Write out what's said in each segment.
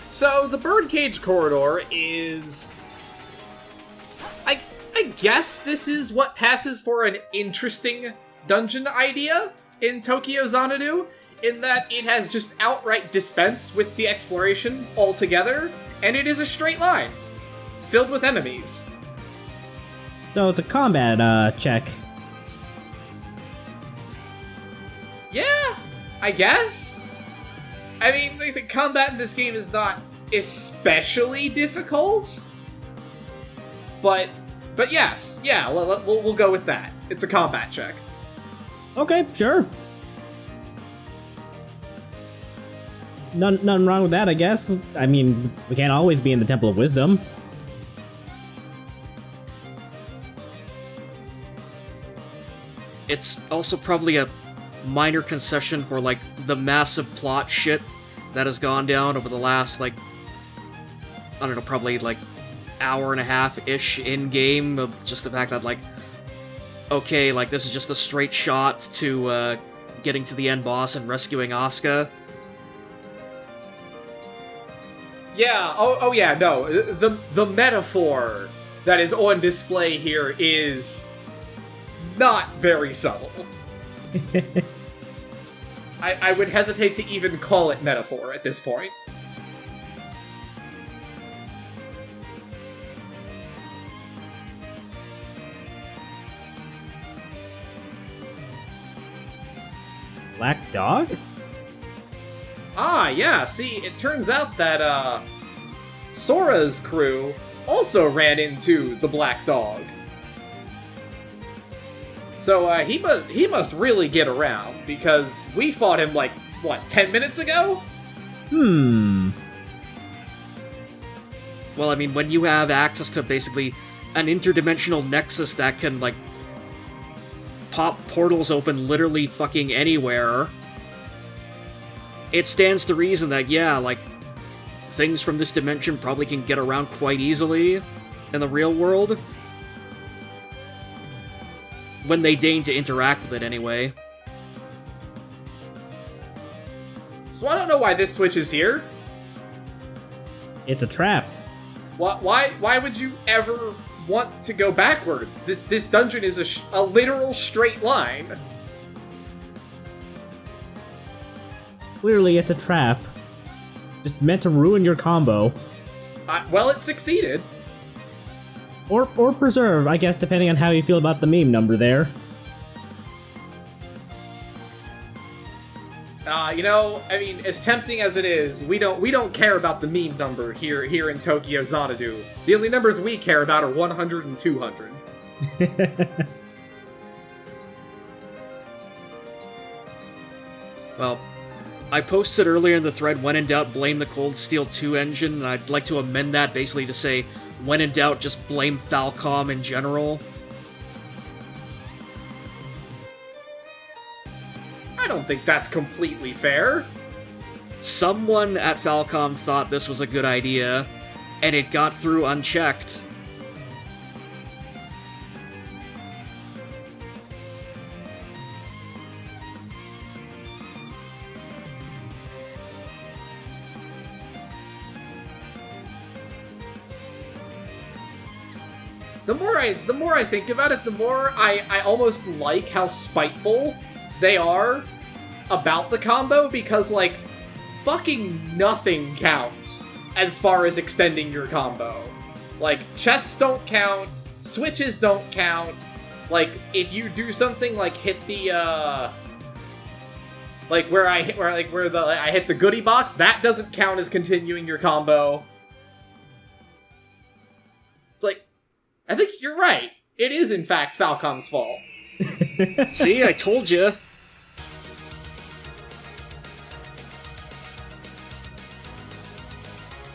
So, the Birdcage Corridor is... I guess this is what passes for an interesting dungeon idea in Tokyo Xanadu, in that it has just outright dispensed with the exploration altogether, and it is a straight line, filled with enemies. So it's a combat check. Yeah, I guess. I mean, like I said, combat in this game is not especially difficult, but yes, yeah, we'll go with that. It's a combat check. Okay, sure. Nothing wrong with that, I guess. I mean, we can't always be in the Temple of Wisdom. It's also probably a minor concession for, like, the massive plot shit that has gone down over the last, like, I don't know, probably, like, hour and a half-ish in-game, of just the fact that, like, okay, like, this is just a straight shot to, getting to the end boss and rescuing Asuka. Yeah, oh yeah, no, the metaphor that is on display here is not very subtle. I would hesitate to even call it metaphor at this point. Black Dog? Ah, yeah, see, it turns out that, Sora's crew also ran into the Black Dog. So, he must really get around, because we fought him, like, what, 10 minutes ago? Well, I mean, when you have access to basically an interdimensional nexus that can, like, pop portals open literally fucking anywhere, it stands to reason that, yeah, like, things from this dimension probably can get around quite easily in the real world. When they deign to interact with it, anyway. So I don't know why this switch is here. It's a trap. Why would you ever want to go backwards? This dungeon is a literal straight line. Clearly, it's a trap. Just meant to ruin your combo. Well, it succeeded. Or preserve, I guess, depending on how you feel about the meme number there. You know, I mean, as tempting as it is, we don't care about the meme number here in Tokyo Xanadu. The only numbers we care about are 100 and 200. Well, I posted earlier in the thread, when in doubt, blame the Cold Steel 2 engine, and I'd like to amend that basically to say, when in doubt, just blame Falcom in general. I don't think that's completely fair. Someone at Falcom thought this was a good idea, and it got through unchecked. The more I think about it, the more I almost like how spiteful they are about the combo, because, like, fucking nothing counts as far as extending your combo. Like, chests don't count, switches don't count, like, if you do something like hit the, like, where I hit the goodie box, that doesn't count as continuing your combo. It's like, I think you're right. It is, in fact, Falcom's fault. See, I told you.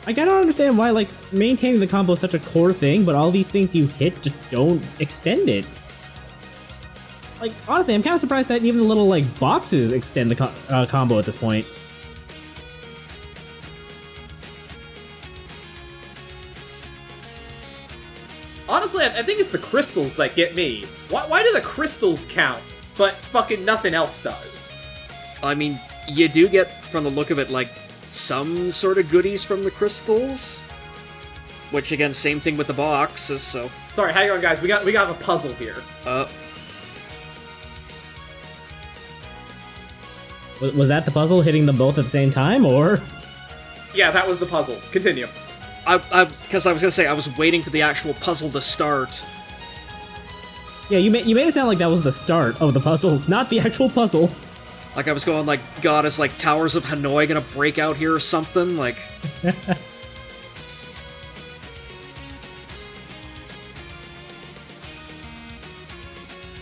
Like, I don't understand why, like, maintaining the combo is such a core thing, but all these things you hit just don't extend it. Like, honestly, I'm kind of surprised that even the little, like, boxes extend the combo at this point. Honestly, I think it's the crystals that get me. Why do the crystals count, but fucking nothing else does? I mean, you do get, from the look of it, like, some sort of goodies from the crystals. Which, again, same thing with the boxes, so... Sorry, hang on, guys. We got a puzzle here. Was that the puzzle, hitting them both at the same time, or...? Yeah, that was the puzzle. Continue. Because I was gonna say, I was waiting for the actual puzzle to start. Yeah, you made it sound like that was the start of the puzzle, not the actual puzzle. Like, I was going like, God, is like Towers of Hanoi gonna break out here or something? Like...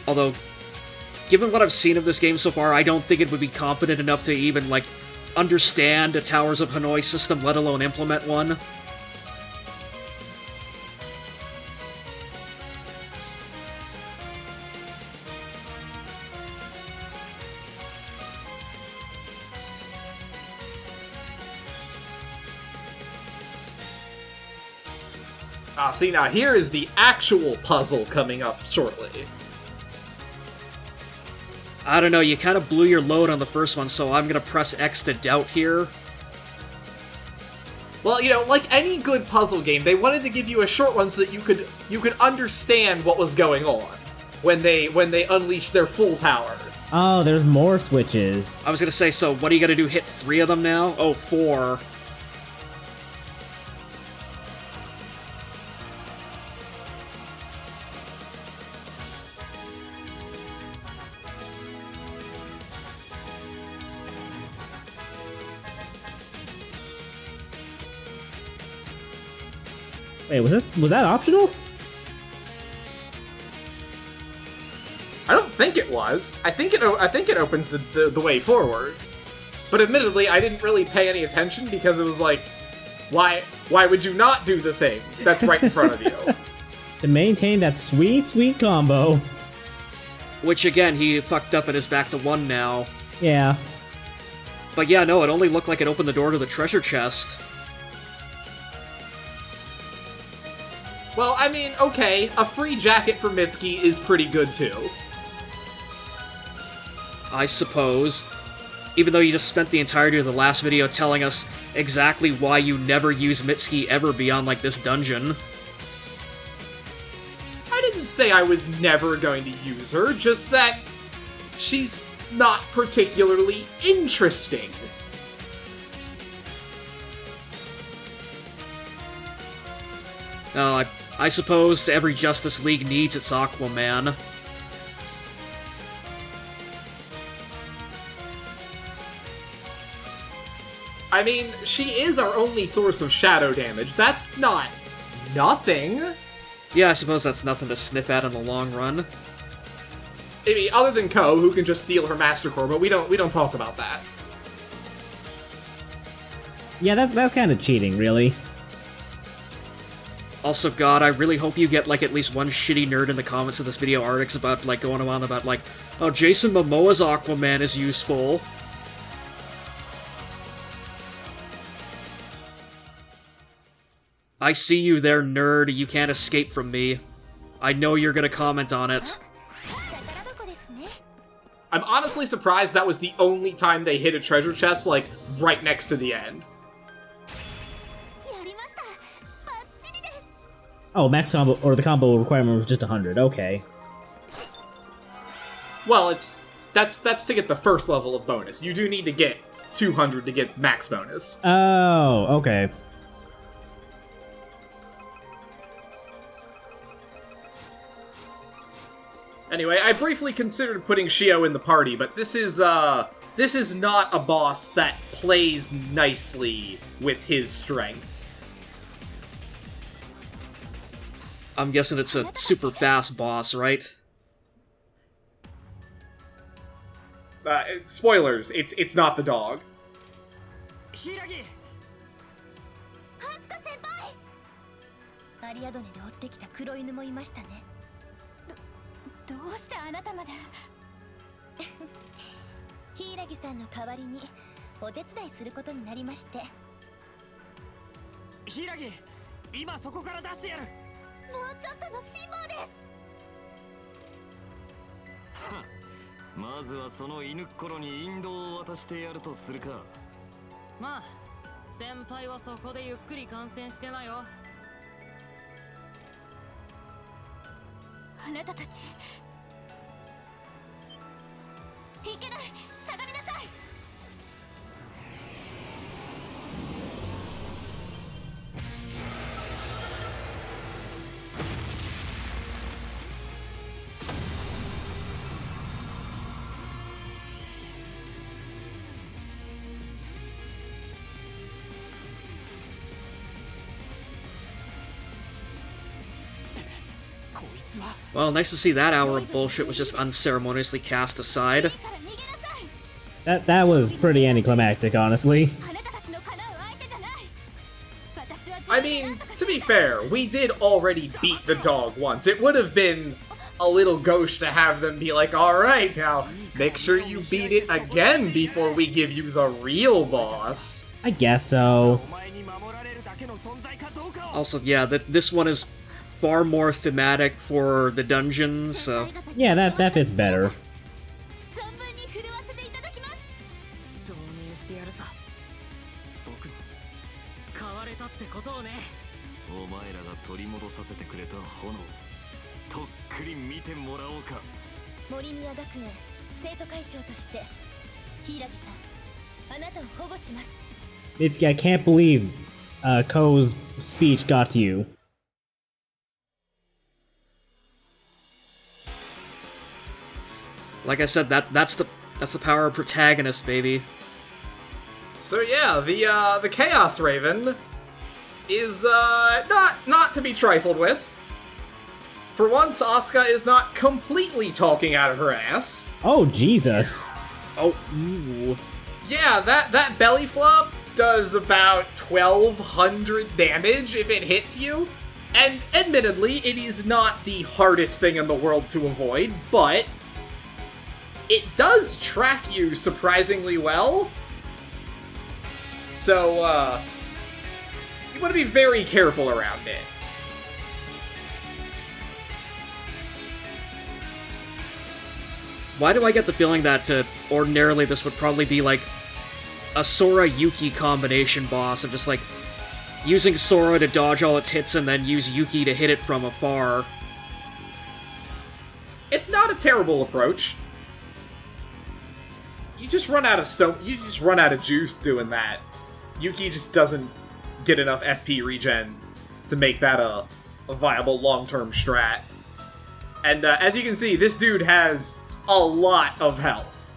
Although, given what I've seen of this game so far, I don't think it would be competent enough to even, like, understand a Towers of Hanoi system, let alone implement one. See, now here is the actual puzzle coming up shortly. I don't know, you kind of blew your load on the first one, so I'm gonna press X to doubt here. Well, you know, like any good puzzle game, they wanted to give you a short one so that you could understand what was going on when they unleashed their full power. Oh, there's more switches. I was gonna say, so what are you gonna do, hit 3 of them now? Oh, 4. Wait, was that optional? I don't think it was. I think it opens the way forward. But admittedly, I didn't really pay any attention because it was like, why would you not do the thing that's right in front of you? To maintain that sweet combo. Which, again, he fucked up and is back to 1 now. Yeah. But yeah, no, it only looked like it opened the door to the treasure chest. Well, I mean, okay, a free jacket for Mitsuki is pretty good too. I suppose. Even though you just spent the entirety of the last video telling us exactly why you never use Mitsuki ever beyond, like, this dungeon. I didn't say I was never going to use her, just that she's not particularly interesting. No, I suppose every Justice League needs its Aquaman. I mean, she is our only source of shadow damage. That's not nothing. Yeah, I suppose that's nothing to sniff at in the long run. Maybe other than Ko, who can just steal her Master Core, but we don't talk about that. Yeah, that's kind of cheating, really. Also, God, I really hope you get, like, at least one shitty nerd in the comments of this video articles about, like, going on about, like, oh, Jason Momoa's Aquaman is useful. I see you there, nerd. You can't escape from me. I know you're gonna comment on it. I'm honestly surprised that was the only time they hit a treasure chest, like, right next to the end. Oh, max combo, or the combo requirement was just 100, okay. Well, that's to get the first level of bonus. You do need to get 200 to get max bonus. Oh, okay. Anyway, I briefly considered putting Shio in the party, but this is not a boss that plays nicely with his strengths. I'm guessing it's a super fast boss, right? Spoilers, it's not the dog. 先輩はそこでゆっくり観戦してなよ。あなたたちいけない、下がりなさい。Well, nice to see that hour of bullshit was just unceremoniously cast aside. That was pretty anticlimactic, honestly. I mean, to be fair, we did already beat the dog once. It would have been a little gauche to have them be like, alright, now, make sure you beat it again before we give you the real boss. I guess so. Also, yeah, this one is far more thematic for the dungeon, so... Yeah, that fits better. I can't believe Ko's speech got to you. Like I said, that's the power of protagonist, baby. So yeah, the Chaos Raven is not to be trifled with. For once, Asuka is not completely talking out of her ass. Oh Jesus! Oh, ooh. Yeah, that belly flop does about 1,200 damage if it hits you. And admittedly, it is not the hardest thing in the world to avoid, but it does track you surprisingly well. So, you want to be very careful around it. Why do I get the feeling that ordinarily this would probably be like a Sora-Yuki combination boss of just like using Sora to dodge all its hits and then use Yuki to hit it from afar? It's not a terrible approach. You just run out of juice doing that. Yuki just doesn't get enough SP regen to make that a viable long-term strat. And as you can see, this dude has a lot of health.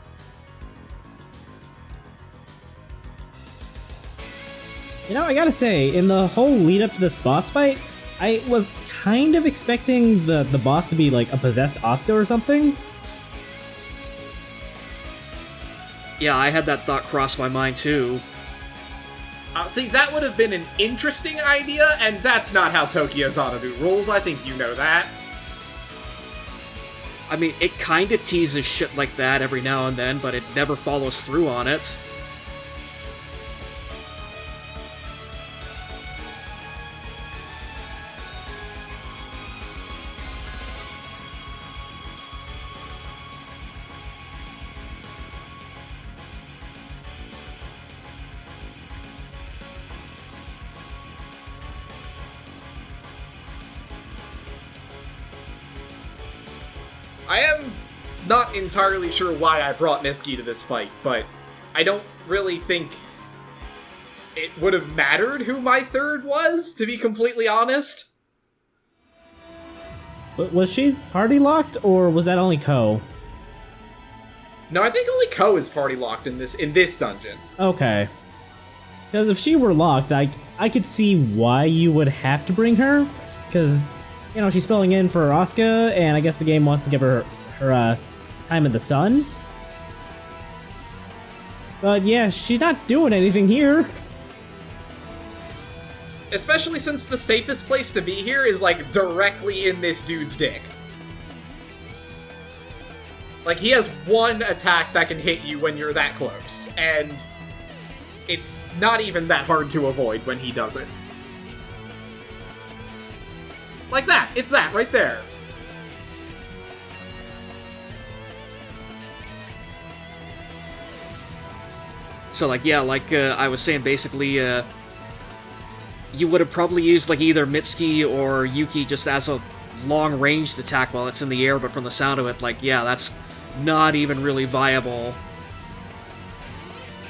You know, I gotta say, in the whole lead up to this boss fight, I was kind of expecting the boss to be like a possessed Asuka or something. Yeah, I had that thought cross my mind too. See, that would have been an interesting idea, and that's not how Tokyo Xanadu rules. I think you know that. I mean, it kinda teases shit like that every now and then, but it never follows through on it. I am not entirely sure why I brought Mitsuki to this fight, but I don't really think it would have mattered who my third was, to be completely honest. But was she party locked, or was that only Ko? No, I think only Ko is party locked in this dungeon. Okay. Because if she were locked, I could see why you would have to bring her, because, you know, she's filling in for Asuka, and I guess the game wants to give her time in the sun. But yeah, she's not doing anything here. Especially since the safest place to be here is, like, directly in this dude's dick. Like, he has one attack that can hit you when you're that close, and it's not even that hard to avoid when he does it. Like that! It's that, right there! So, like, yeah, like I was saying, basically, you would have probably used, like, either Mitsuki or Yuki just as a long-ranged attack while it's in the air, but from the sound of it, like, yeah, that's not even really viable.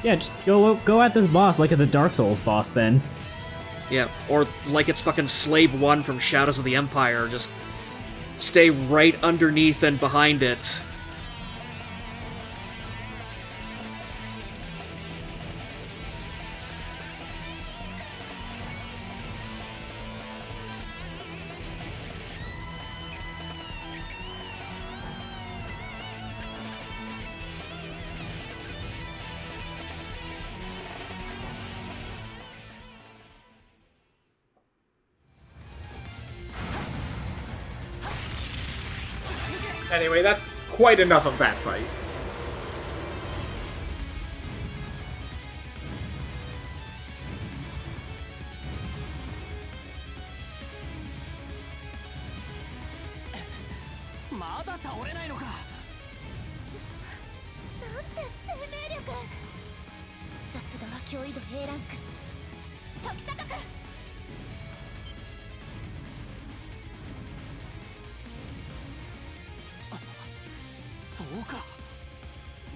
Yeah, just go at this boss like it's a Dark Souls boss, then. Yeah, or like it's fucking Slave 1 from Shadows of the Empire, just stay right underneath and behind it. Anyway, that's quite enough of that fight.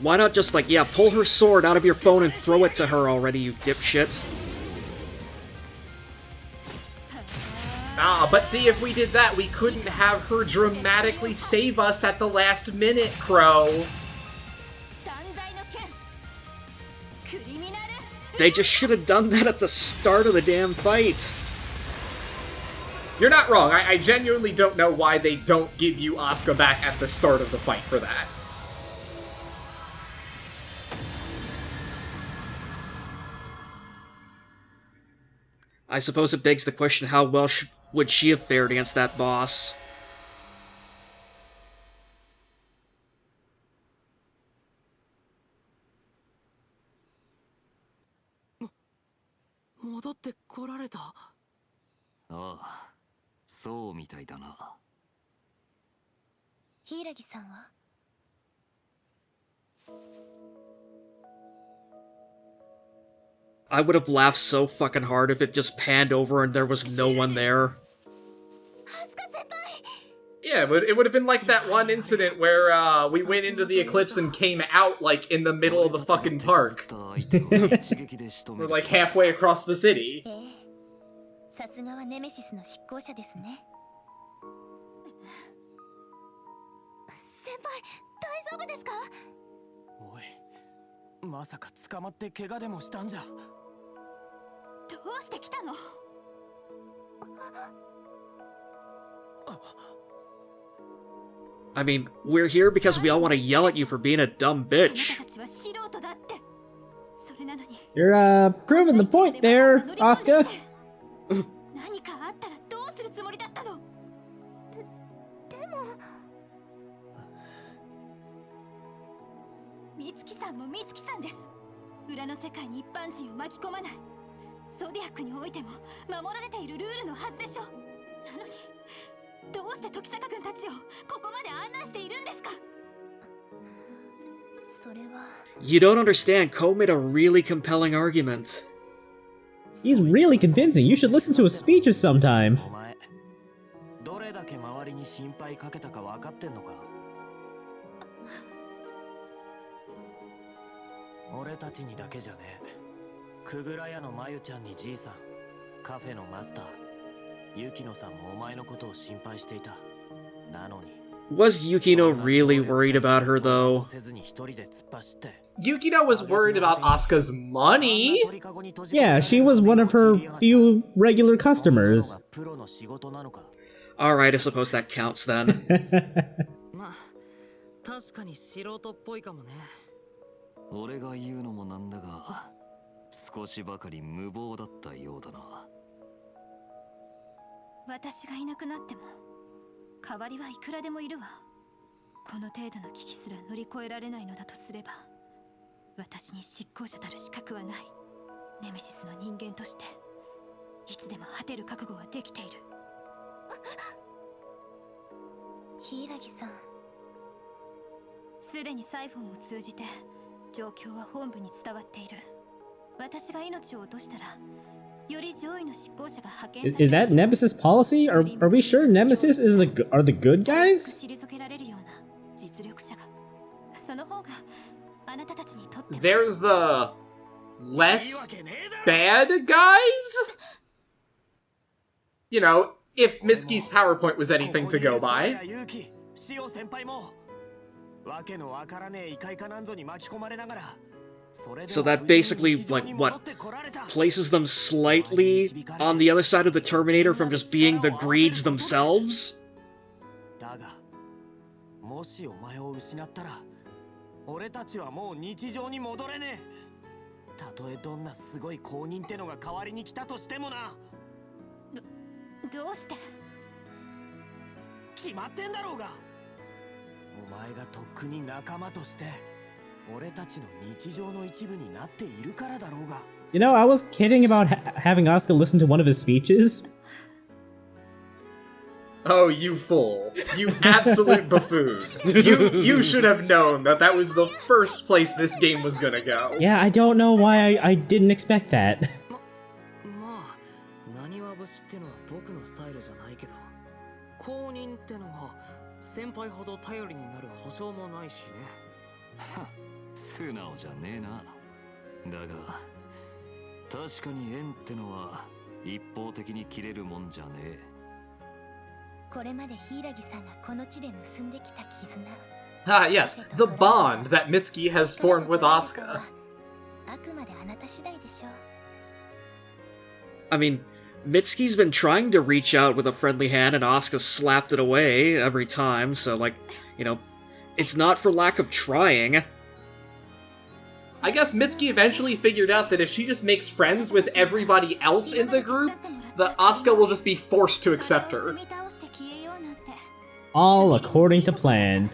Why not just, like, yeah, pull her sword out of your phone and throw it to her already, you dipshit? Ah, but see, if we did that, we couldn't have her dramatically save us at the last minute, Crow. They just should have done that at the start of the damn fight. You're not wrong. I genuinely don't know why they don't give you Asuka back at the start of the fight for that. I suppose it begs the question, how well would she have fared against that boss? I would have laughed so fucking hard if it just panned over and there was no one there. Yeah, but it would have been like that one incident where we went into the eclipse and came out, like, in the middle of the fucking park. We're, like, halfway across the city. I mean, we're here because we all want to yell at you for being a dumb bitch. You're, proving the point there, Asuka. You don't understand, Ko made a really compelling argument. He's really convincing. You should listen to his speeches sometime. Was Yukino really worried about her, though? Yukino was worried about Asuka's money. Yeah, she was one of her few regular customers. Alright, I suppose that counts then. 確かに素人っぽいかもね。俺が言うのもなんだが、少しばかり無謀だったようだな。私がいなくなっても代わりはいくらでもいるわ。この程度の危機すら乗り越えられないのだとすれば、私に執行者たる資格はない。ネメシスの人間としていつでも果てる覚悟はできている。柊さん、すでにサイフォンを通じて状況は本部に伝わっている。Is that Nemesis policy? Are we sure Nemesis is are the good guys? They're the less bad guys? You know, if Mitsuki's PowerPoint was anything to go by. So that basically, like, what, places them slightly on the other side of the Terminator from just being the greeds themselves? You know, I was kidding about having Asuka listen to one of his speeches. Oh, you fool. You absolute buffoon. You should have known that that was the first place this game was gonna go. Yeah, I don't know why I didn't expect that. Ah, yes, the bond that Mitsuki has formed with Asuka. I mean, Mitsuki's been trying to reach out with a friendly hand and Asuka slapped it away every time, so, like, you know, it's not for lack of trying. I guess Mitsuki eventually figured out that if she just makes friends with everybody else in the group, the Asuka will just be forced to accept her. All according to plan.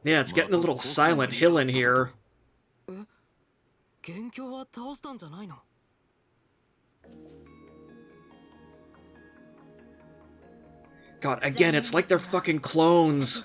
Yeah, it's getting a little Silent Hill in here. God, again, it's like they're fucking clones.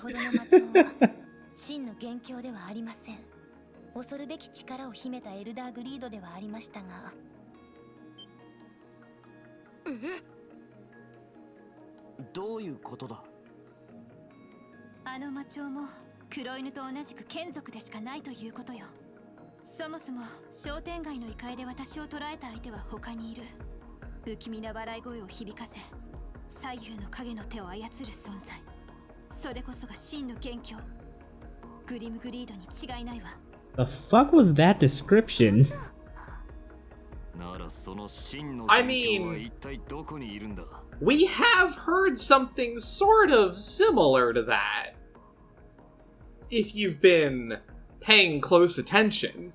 The fuck was that description? I mean, we have heard something sort of similar to that. If you've been paying close attention.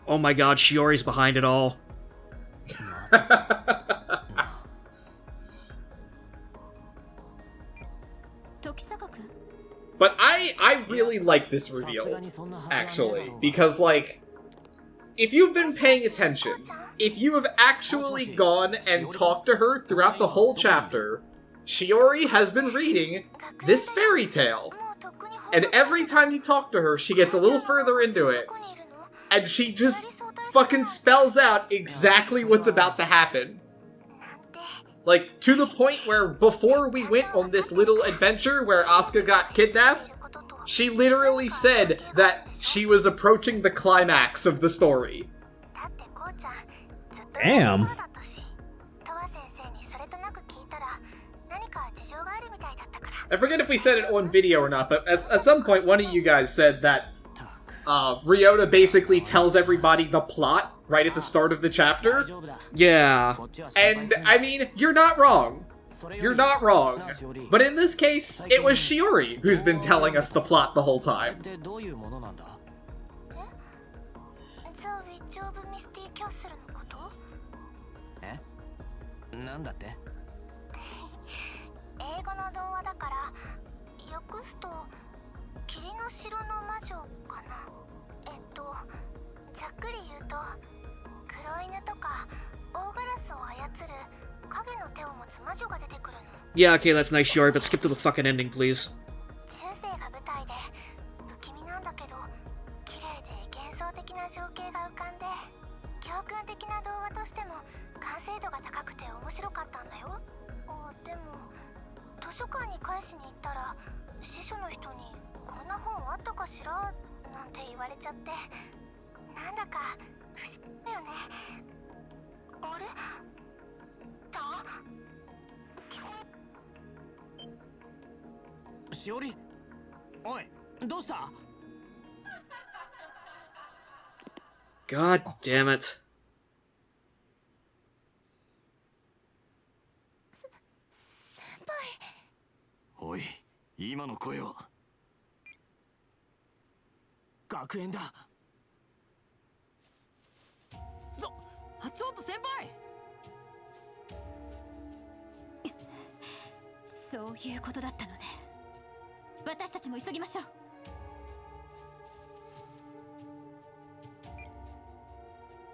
Oh my god, Shiori's behind it all. But I really like this reveal, actually, because, like, if you've been paying attention, if you have actually gone and talked to her throughout the whole chapter, Shiori has been reading this fairy tale. And every time you talk to her, she gets a little further into it, and she just fucking spells out exactly what's about to happen. Like, to the point where before we went on this little adventure where Asuka got kidnapped, she literally said that she was approaching the climax of the story. Damn. I forget if we said it on video or not, but at some point one of you guys said that Ryota basically tells everybody the plot right at the start of the chapter. Yeah. And, I mean, you're not wrong. You're not wrong. But in this case, it was Shiori who's been telling us the plot the whole time. Yeah, okay, that's nice, Shiori, but skip to the fucking ending, please. God damn it. おい、今の声は。学園だ。ちょっと先輩。そういうことだったのね。私たちも急ぎましょ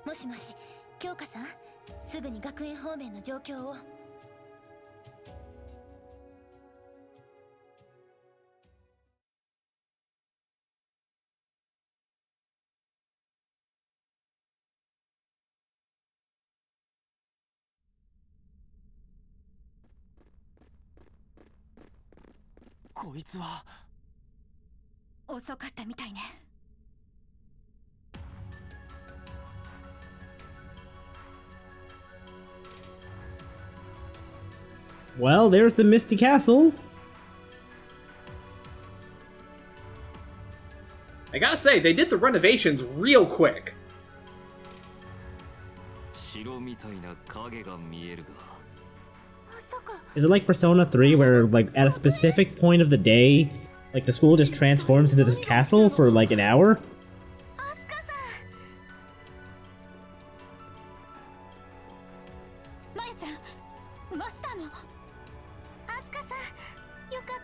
う。もしもし、京香さん、すぐに学園方面の状況を。こいつは遅かったみたいね。Well, there's the Misty Castle. I gotta say, they did the renovations real quick. 城みたいな影が見えるが。 Is it like Persona 3 where, like, at a specific point of the day, like, the school just transforms into this castle for, like, an hour? マヤちゃん、マスターも。アスカさん、よかっ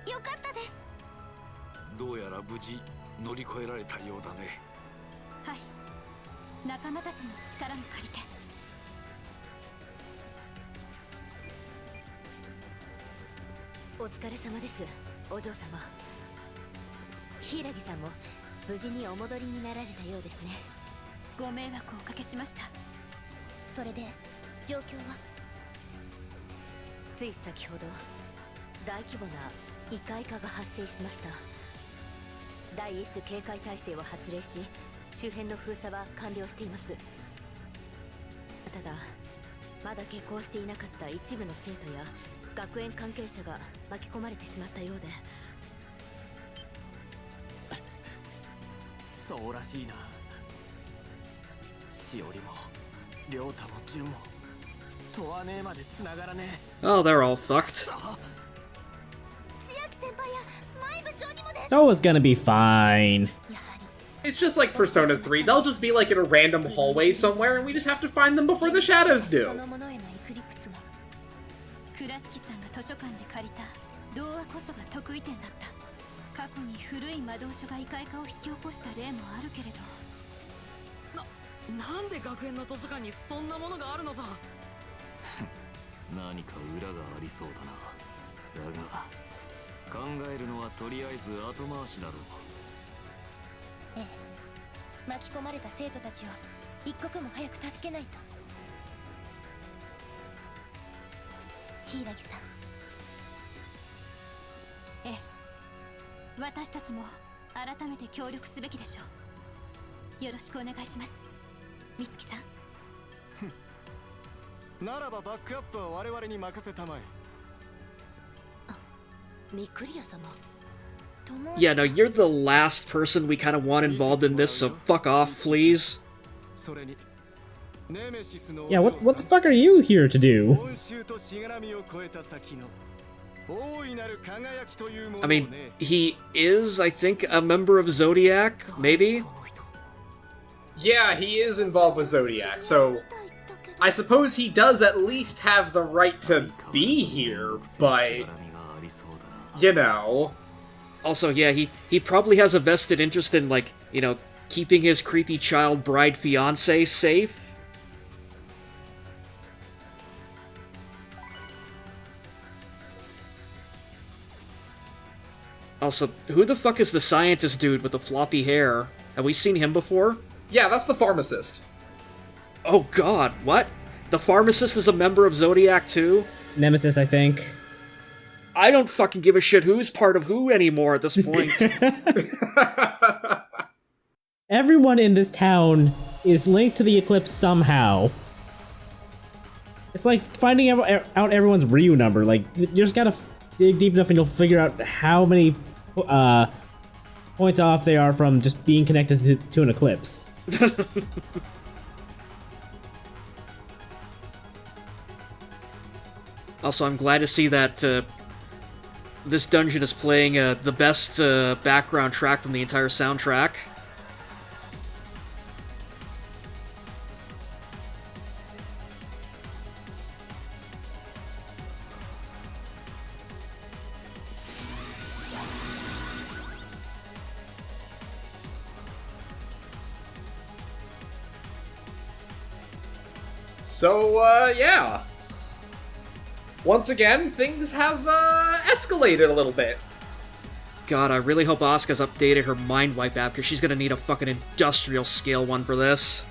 た。よかったです。どうやら無事乗り越えられたようだね。はい。仲間たちの力も借りて。 お疲れ様です、お嬢様。柊さんも無事にお戻りになられたようですね。ご迷惑をおかけしました。それで状況は？つい先ほど大規模な異界化が発生しました。第一種警戒態勢を発令し、周辺の封鎖は完了しています。ただまだ下校していなかった一部の生徒や 学園関係者が巻き込まれてしまったようで。そうらしいな。しおりも亮太も純もとわねえまで繋がらねえ。 Oh, they're all fucked. 千秋先輩や前部長にもです。 It's always gonna be fine. It's just like Persona 3. They'll just be like in a random hallway somewhere, and we just have to find them before the shadows do. 倉敷さんが図書館で借りた童話こそが得意点だった。過去に古い魔導書が異界化を引き起こした例もあるけれど、なんで学園の図書館にそんなものがあるのさ。何か裏がありそうだな。だが考えるのはとりあえず後回しだろう。ええ、巻き込まれた生徒たちを一刻も早く助けないと。柊さん。ええ、私たちも改めて協力すべきでしょう。よろしくお願いします、美月さん。ならばバックアップは我々に任せたまえ。ミクリア様。 Yeah, no, you're the last person we kind of want involved in this, so fuck off, please. Yeah, what the fuck are you here to do? I mean, he is, I think, a member of Zodiac, maybe? Yeah, he is involved with Zodiac, so I suppose he does at least have the right to be here, but, you know. Also, yeah, he probably has a vested interest in, like, you know, keeping his creepy child bride fiancé safe. Also, who the fuck is the scientist dude with the floppy hair? Have we seen him before? Yeah, that's the pharmacist. Oh god, what? The pharmacist is a member of Zodiac too? Nemesis, I think. I don't fucking give a shit who's part of who anymore at this point. Everyone in this town is linked to the eclipse somehow. It's like finding out everyone's Ryu number. Like, you just gotta dig deep enough and you'll figure out how many points off they are from just being connected to an eclipse. Also, I'm glad to see that this dungeon is playing the best background track from the entire soundtrack. So, yeah. Once again, things have escalated a little bit. God, I really hope Asuka's updated her mind wipe app, because she's gonna need a fucking industrial scale one for this.